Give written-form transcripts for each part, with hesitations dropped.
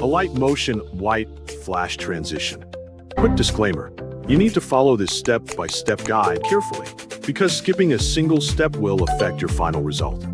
Alight Motion White Flash Transition. Quick disclaimer, you need to follow this step-by-step guide carefully, because skipping a single step will affect your final result.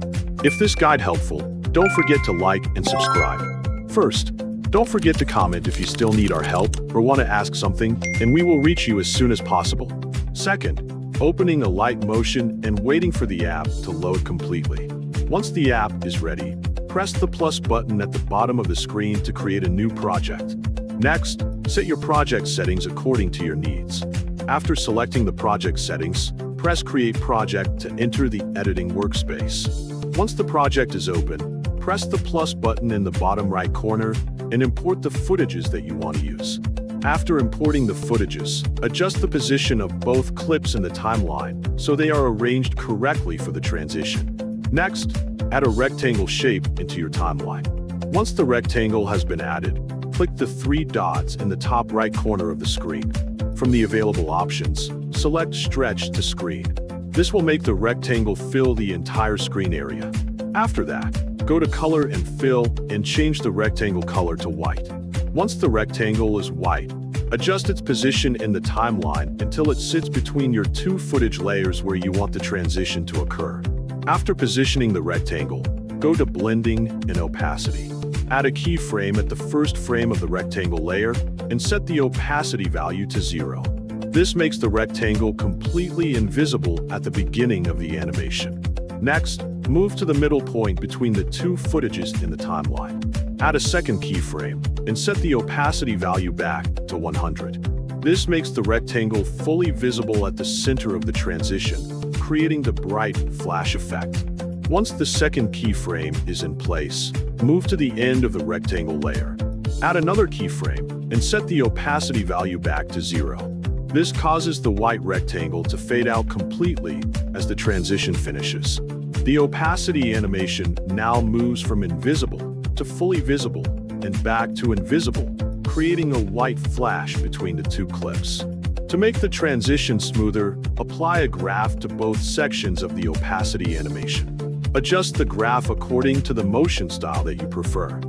If this guide helpful, don't forget to like and subscribe. First, don't forget to comment if you still need our help or want to ask something, and we will reach you as soon as possible. Second, opening Alight Motion and waiting for the app to load completely. Once the app is ready, press the plus button at the bottom of the screen to create a new project. Next, set your project settings according to your needs. After selecting the project settings, press Create Project to enter the editing workspace. Once the project is open, press the plus button in the bottom right corner and import the footages that you want to use. After importing the footages, adjust the position of both clips in the timeline so they are arranged correctly for the transition. Next, add a rectangle shape into your timeline. Once the rectangle has been added, click the three dots in the top right corner of the screen. From the available options, select Stretch to Screen. This will make the rectangle fill the entire screen area. After that, go to Color and Fill and change the rectangle color to white. Once the rectangle is white, adjust its position in the timeline until it sits between your two footage layers where you want the transition to occur. After positioning the rectangle, go to Blending and Opacity. Add a keyframe at the first frame of the rectangle layer and set the opacity value to 0. This makes the rectangle completely invisible at the beginning of the animation. Next, move to the middle point between the two footages in the timeline. Add a second keyframe and set the opacity value back to 100. This makes the rectangle fully visible at the center of the transition, creating the bright flash effect. Once the second keyframe is in place, move to the end of the rectangle layer. Add another keyframe and set the opacity value back to 0. This causes the white rectangle to fade out completely as the transition finishes. The opacity animation now moves from invisible to fully visible and back to invisible, creating a white flash between the two clips. To make the transition smoother, apply a graph to both sections of the opacity animation. Adjust the graph according to the motion style that you prefer.